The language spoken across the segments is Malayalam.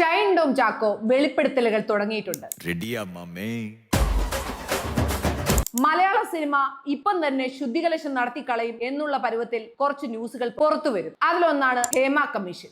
ഷൈൻ ടോം ചാക്കോ വെളിപ്പെടുത്തലുകൾ തുടങ്ങിയിട്ടുണ്ട്. മലയാള സിനിമ ഇപ്പം തന്നെ ശുദ്ധികലശം നടത്തിക്കളയും എന്നുള്ള പരുവത്തിൽ കുറച്ച് ന്യൂസുകൾ പുറത്തു വരും. അതിലൊന്നാണ് ഹേമ കമ്മീഷൻ.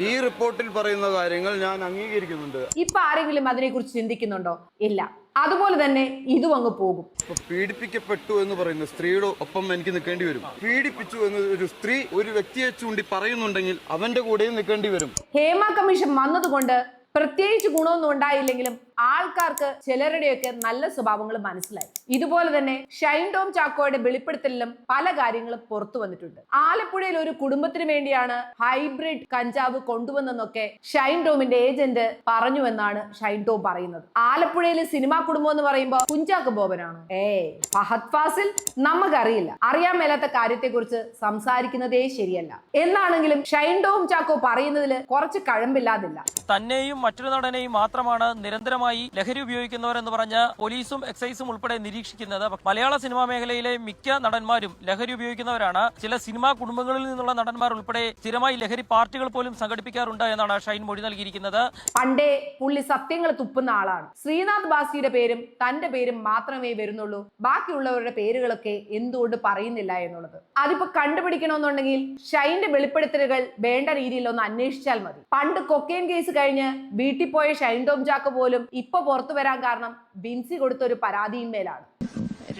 ഈ റിപ്പോർട്ടിൽ പറയുന്ന കാര്യങ്ങൾ ഞാൻ അംഗീകരിക്കുന്നുണ്ട്. ഇപ്പൊ ആരെങ്കിലും അതിനെക്കുറിച്ച് ചിന്തിക്കുന്നുണ്ടോ? ഇല്ല. അതുപോലെ തന്നെ ഇതും അങ്ങ് പോകും. പീഡിപ്പിക്കപ്പെട്ടു എന്ന് പറയുന്ന സ്ത്രീയുടെ ഒപ്പം എനിക്ക് നിൽക്കേണ്ടി വരും. പീഡിപ്പിച്ചു എന്ന് ഒരു സ്ത്രീ ഒരു വ്യക്തിയെ ചൂണ്ടി പറയുന്നുണ്ടെങ്കിൽ അവന്റെ കൂടെയും നിൽക്കേണ്ടി വരും. ഹേമ കമ്മീഷൻ വന്നതുകൊണ്ട് പ്രത്യേകിച്ച് ഗുണമൊന്നും ഉണ്ടായില്ലെങ്കിലും ആൾക്കാർക്ക് ചിലരുടെയൊക്കെ നല്ല സ്വഭാവങ്ങൾ മനസ്സിലായി. ഇതുപോലെ തന്നെ ഷൈൻ ടോം ചാക്കോയുടെ വെളിപ്പെടുത്തലിലും പല കാര്യങ്ങളും പുറത്തു വന്നിട്ടുണ്ട്. ആലപ്പുഴയിൽ ഒരു കുടുംബത്തിന് വേണ്ടിയാണ് ഹൈബ്രിഡ് കഞ്ചാവ് കൊണ്ടുവന്നെന്നൊക്കെ ഷൈൻ ടോമിന്റെ ഏജന്റ് പറഞ്ഞുവെന്നാണ് ഷൈൻ ടോം പറയുന്നത്. ആലപ്പുഴയിലെ സിനിമാ കുടുംബം എന്ന് പറയുമ്പോൾ കുഞ്ചാക്കോ ബോബനാണോ? ഫഹദ് ഫാസിൽ നമുക്കറിയില്ല. അറിയാൻ മേലാത്ത കാര്യത്തെക്കുറിച്ച് സംസാരിക്കുന്നതേ ശരിയല്ല. എന്നാണെങ്കിലും ഷൈൻ ടോം ചാക്കോ പറയുന്നതിൽ കുറച്ച് കഴമ്പില്ലാതില്ല. തന്നെയും മറ്റൊരു നടനെയും മാത്രമാണ് നിരന്തരമായി ലഹരി ഉപയോഗിക്കുന്നവർ എന്ന് പറഞ്ഞ് പോലീസും എക്സൈസും ഉൾപ്പെടെ നിരീക്ഷിക്കുന്നത്. മലയാള സിനിമാ മേഖലയിലെ മിക്ക നടന്മാരും ലഹരി ഉപയോഗിക്കുന്നവരാണ്. ചില സിനിമാ കുടുംബങ്ങളിൽ നിന്നുള്ള നടന്മാർ ഉൾപ്പെടെ സ്ഥിരമായി ലഹരി പാർട്ടികൾ പോലും സംഘടിപ്പിക്കാറുണ്ട് എന്നാണ് ഷൈൻ മൊഴി നൽകിയിരിക്കുന്നത്. പണ്ടേ പുള്ളി സത്യങ്ങൾ തുപ്പുന്ന ആളാണ്. ശ്രീനാഥ് ബാസിയുടെ പേരും തന്റെ പേരും മാത്രമേ വരുന്നുള്ളൂ, ബാക്കിയുള്ളവരുടെ പേരുകളൊക്കെ എന്തുകൊണ്ട് പറയുന്നില്ല എന്നുള്ളത് അതിപ്പോ കണ്ടുപിടിക്കണമെന്നുണ്ടെങ്കിൽ ഷൈന്റെ വെളിപ്പെടുത്തലുകൾ വേണ്ട രീതിയിൽ ഒന്ന് അന്വേഷിച്ചാൽ മതി. പണ്ട് കൊക്കെയിൻ കേസ് കഴിഞ്ഞ് വീട്ടിൽ പോയ ഷൈൻ ടോം ചാക്കോ പോലും ഇപ്പൊ പുറത്തു വരാൻ കാരണം ബിൻസി കൊടുത്ത ഒരു പരാതിയിന്മേലാണ്.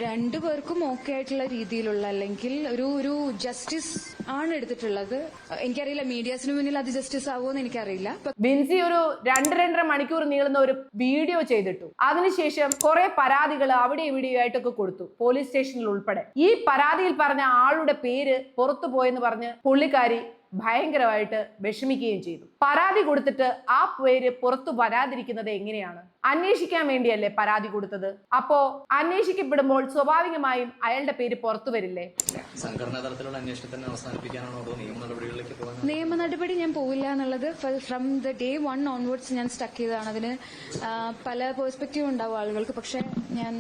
രണ്ടുപേർക്കും ഓക്കെ ആയിട്ടുള്ള രീതിയിലുള്ള അല്ലെങ്കിൽ ഒരു ജസ്റ്റിസ് ആണ് എടുത്തിട്ടുള്ളത്. എനിക്കറിയില്ല മീഡിയാസിന് മുന്നിൽ അത് ജസ്റ്റിസ് ആവുമെന്ന് എനിക്കറിയില്ല. ബിൻസി ഒരു 2-2.5 മണിക്കൂർ നീളുന്ന ഒരു വീഡിയോ ചെയ്തിട്ടു. അതിനുശേഷം കുറെ പരാതികൾ അവിടെ ഇവിടെയായിട്ടൊക്കെ കൊടുത്തു, പോലീസ് സ്റ്റേഷനിൽ ഉൾപ്പെടെ. ഈ പരാതിയിൽ പറഞ്ഞ ആളുടെ പേര് പുറത്തു പോയെന്ന് പറഞ്ഞ് പുള്ളിക്കാരി ഭയങ്കരമായിട്ട് വിഷമിക്കുകയും ചെയ്തു. പരാതി കൊടുത്തിട്ട് ആ പേര് പുറത്തു വരാതിരിക്കുന്നത് എങ്ങനെയാണ്? അന്വേഷിക്കാൻ വേണ്ടിയല്ലേ പരാതി കൊടുത്തത്? അപ്പോ അന്വേഷിക്കപ്പെടുമ്പോൾ സ്വാഭാവികമായും അയാളുടെ പേര് പുറത്തു വരില്ലേ? സംഘടനാ തലത്തിലുള്ള അന്വേഷണത്തിന് അവസാനിപ്പിക്കാനാണോ അതോ നിയമ നടപടികളിലേക്ക് പോകാൻ? നിയമ നടപടി ഞാൻ പോവില്ല എന്നുള്ളത് ഫ്രം ദ ഡേ 1 ഓൺവേർഡ്സ് ഞാൻ സ്റ്റക്ക് ചെയ്തതാണ്. അതിന് പല പെർസ്പെക്റ്റീവ് ഉണ്ടാവും ആളുകൾക്ക്, പക്ഷെ ഞാൻ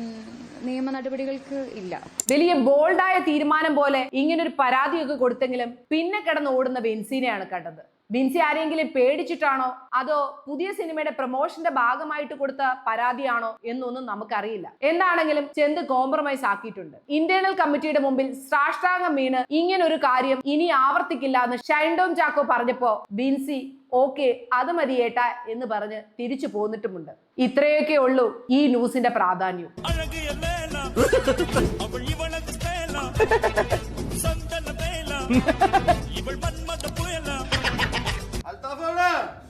നിയമ നടപടികൾക്ക് ഇല്ല. വലിയ ബോൾഡായ തീരുമാനം പോലെ ഇങ്ങനൊരു പരാതിയൊക്കെ കൊടുത്തെങ്കിലും പിന്നെ കിടന്ന് ഓടുന്ന ബിൻസിനെയാണ് കണ്ടത്. ബിൻസി ആരെങ്കിലും പേടിച്ചിട്ടാണോ അതോ പുതിയ സിനിമയുടെ പ്രൊമോഷന്റെ ഭാഗമായിട്ട് കൊടുത്ത പരാതിയാണോ എന്നൊന്നും നമുക്കറിയില്ല. എന്താണെങ്കിലും ചെന്ത് കോംപ്രമൈസ് ആക്കിയിട്ടുണ്ട്. ഇന്റേണൽ കമ്മിറ്റിയുടെ മുമ്പിൽ സാഷ്ടാംഗം വീണ് ഇങ്ങനൊരു കാര്യം ഇനി ആവർത്തിക്കില്ല എന്ന് ഷൈൻ ടോം ചാക്കോ പറഞ്ഞപ്പോ ബിൻസി ഓക്കെ അത് മതിയേട്ടാ എന്ന് പറഞ്ഞ് തിരിച്ചു പോന്നിട്ടുമുണ്ട്. ഇത്രയൊക്കെ ഉള്ളൂ ഈ ന്യൂസിന്റെ പ്രാധാന്യം.